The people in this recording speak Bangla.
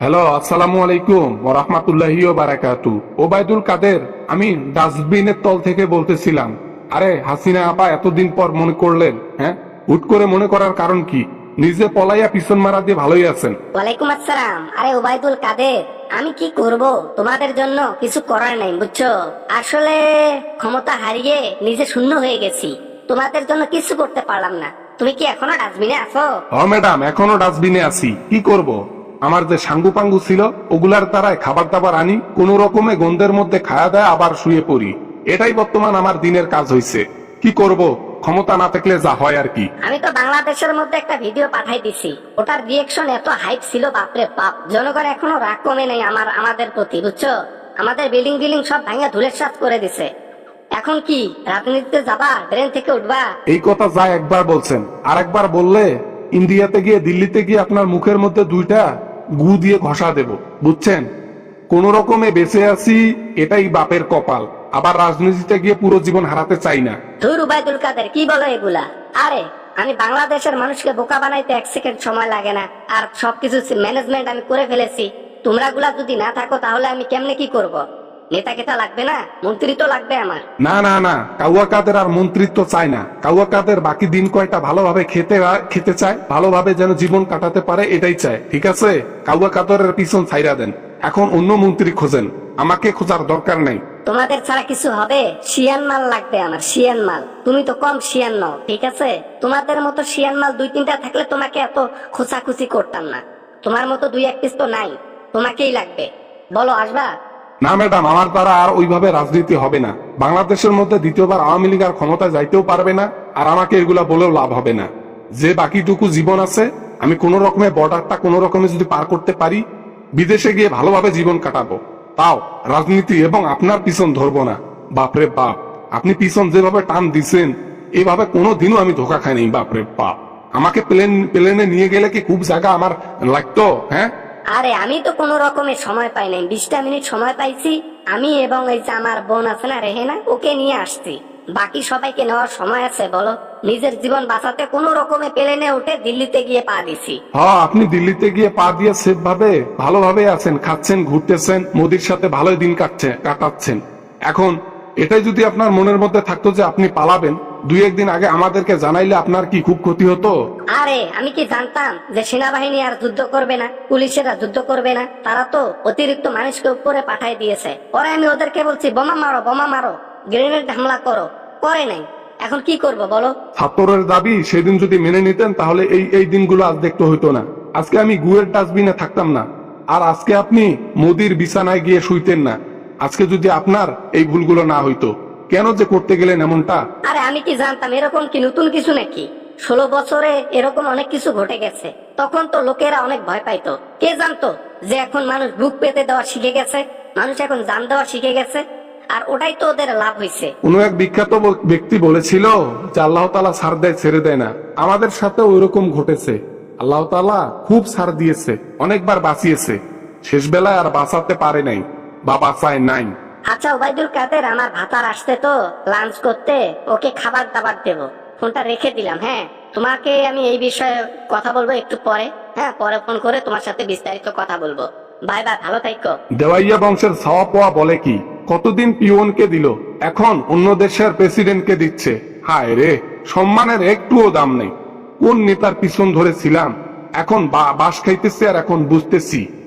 হ্যালো, আসসালামু আলাইকুম ওয়া রাহমাতুল্লাহি ওয়া বারাকাতু। ওবায়দুল কাদের, আমি ডাস্টবিনের তল থেকে বলতেছিলাম। আরে হাসিনা আপা এতদিন পর মনে করলেন? হ্যাঁ, হুট করে মনে করার কারণ কি? নিজে পলাইয়া পিছন মারা দিয়ে ভালোই আছেন। ওয়ালাইকুম আসসালাম। আরে ওবায়দুল কাদের, আমি কি করব? তোমাদের জন্য কিছু করার নাই, বুঝছো? আসলে ক্ষমতা হারিয়ে নিজে শূন্য হয়ে গেছি, তোমাদের জন্য কিছু করতে পারলাম না। তুমি কি এখনো ডাস্টবিনে আছো? ও ম্যাডাম, এখনো ডাস্টবিনে আছি। কি করব? আমার যে সাঙ্গু পাঙ্গু ছিল ওগুলার দ্বারাই খাবার দাবার আনি, কোন রকমে গন্ধের মধ্যে খাওয়া দেয়, আবার শুয়ে পড়ি। এটাই বর্তমান আমার দিনের কাজ হইছে। কি করব? ক্ষমতা না থাকলে যা হয় আর কি। আমি তো বাংলাদেশের মধ্যে একটা ভিডিও পাঠাই দিছি, ওটার রিয়েকশন এত হাইপ ছিল, বাপরে বাপ। জনগণ এখনো রাগ কমে নেই আমাদের প্রতি, বুঝছো? আমাদের বিল্ডিং বিল্ডিং সব ভাঙা ধুলেসাৎ করে দিছে। এখন কি রাজনীতিতে যাবা? ট্রেন থেকে উঠবা? এই কথা যা একবার বলছেন, আর একবার বললে ইন্ডিয়াতে গিয়ে দিল্লিতে গিয়ে আপনার মুখের মধ্যে দুইটা গু দিয়ে ঘষা দেব, বুঝছেন? কোন রকমে বেঁচে আছি, এটাই বাপের কপাল। আবার রাজনীতিতে গিয়ে পুরো জীবন হারাতে চাই না। ধুর উবাইদুল কাদের, কি বলো এগুলা? আরে আমি বাংলাদেশের মানুষকে বোকা বানাইতে 1 সেকেন্ড সময় লাগে না, আর সবকিছু ম্যানেজমেন্ট আমি করে ফেলেছি। তোমরা গুলা যদি না থাকো তাহলে আমি কেমনে কি করব? নেতা কেতা লাগবে না, মন্ত্রী তো লাগবে আমার। না না না, কাউয়া কাদের আর মন্ত্রিত্ব চায় না। কাউয়া কাদের বাকি দিন কয়টা ভালোভাবে খেতে চায়, ভালোভাবে যেন জীবন কাটাতে পারে, এটাই চায়। ঠিক আছে, কাউয়া কাদের পিছন ছাইরা দেন। এখন অন্য মন্ত্রী খোঁজেন, আমাকে খোঁজার দরকার নেই। তোমাদের ছাড়া কিছু হবে? শিয়ান মাল লাগবে আমার, শিয়ান মাল। তুমি তো কম শিয়ান নও, ঠিক আছে? তোমাদের মতো শিয়ান মাল 2-3টা থাকলে তোমাকে এত খোঁচাখুচি করতাম না। তোমার মতো 2-1 পিস তো নাই, তোমাকেই লাগবে। বলো, আসবা? না ম্যাডাম, আমার দ্বারা আর ওইভাবে রাজনীতি হবে না। বাংলাদেশের মধ্যে দ্বিতীয়বার আওয়ামী লীগ আর ক্ষমতা যাইতেও পারবে না, আর আমাকে এগুলা বলেও লাভ হবে না। যে বাকিটুকু জীবন আছে, আমি কোন রকমের বর্ডারটা কোন রকমে যদি পার করতে পারি, বিদেশে গিয়ে ভালোভাবে জীবন কাটাবো। তাও রাজনীতি এবং আপনার পিছন ধরবো না। বাপরে বাপ, আপনি পিছন যেভাবে টান দিচ্ছেন, এভাবে কোনোদিনও আমি ধোকা খাইনি। বাপরে বাপ, আমাকে প্লেনে নিয়ে গেলে কি খুব জায়গা আমার লাগতো? হ্যাঁ, আরে আমি তো কোনো রকমের সময় পাই নাই, 20টা মিনিট সময় পাইছি। আমি এবং এই যে আমার বোন আছে না, রেহেনা, ওকে নিয়ে আসছি। বাকি সবাইকে নেওয়ার সময় আছে বলো? নিজের জীবন বাঁচাতে কোনো রকমে প্লেনে উঠে দিল্লিতে গিয়ে পা দিছি। হ্যাঁ, আপনি দিল্লিতে গিয়ে পা দিয়ে সেফ ভাবে ভালোভাবে আছেন, খাচ্ছেন, ঘুরতেছেন, মোদির সাথে ভালোই দিন কাটাচ্ছেন। এখন এটাই যদি আপনার মনের মধ্যে থাকতো যে আপনি পালাবেন, 2-1 দিন আগে আমাদেরকে জানাইলে আপনার কি খুব ক্ষতি হতো? আরে আমি কি জানতাম যে সেনাবাহিনী আর যুদ্ধ করবে না, পুলিশেরা যুদ্ধ করবে না? তারা তো অতিরিক্ত মানুষকে উপরে পাঠাই দিয়েছে। পরে আমি ওদেরকে বলছি বোমা মারো, বোমা মারো, গ্রেনেড হামলা করো, করে নাই। এখন কি করব বলো? ছাত্রের দাবি সেদিন যদি মেনে নিতেন, তাহলে এই দিনগুলো আজ দেখতে হইতো না। আজকে আমি গুয়ের ডাস্টবিনে থাকতাম না, আর আজকে আপনি মোদির বিছানায় গিয়ে শুইতেন না। আজকে যদি আপনার এই ভুলগুলো না হইতো, কেন যে করতে গেলেন এমনটা? আরে আমি কি জানতাম এরকম কি নতুন কিছু নাকি? 16 বছরে এরকম অনেক কিছু ঘটে গেছে। তখন তো লোকেরা অনেক ভয় পাইতো। কে জানতো যে এখন মানুষ বুক পেতে দেওয়া শিখে গেছে, মানুষ এখন জান দেওয়া শিখে গেছে। আর ওটাই তো ওদের লাভ হয়েছে। কোন এক বিখ্যাত ব্যক্তি বলেছিল যে আল্লাহ তাআলা ছাড় দেয়, ছেড়ে দেয় না। আমাদের সাথে ওইরকম ঘটেছে। আল্লাহ তাআলা খুব ছাড় দিয়েছে, অনেকবার বাঁচিয়েছে, শেষ বেলায় আর বাঁচাতে পারে নাই বা বাঁচায় নাই। আচ্ছা ওবায়দুল কাদের, আমার ভাতার আসতে তো লাঞ্চ করতে, ওকে খাবার দাবার দেব। ফোনটা রেখে দিলাম। হ্যাঁ, তোমাকে আমি এই বিষয়ে কথা বলবো একটু পরে। হ্যাঁ, পরে ফোন করে তোমার সাথে বিস্তারিত কথা বলবো। বাই বাই, ভালো থাকো। দেওয়াইয়া বংশের ছাওয়া পাওয়া বলে কি, কতদিন পিওনকে দিল, এখন অন্য দেশের প্রেসিডেন্টকে দিচ্ছে। হায় রে, সম্মানের একটুও দাম নেই। কোন নেতার পিছন ধরেছিলাম, এখন বাস খাইতেছে, আর এখন বুঝতেছি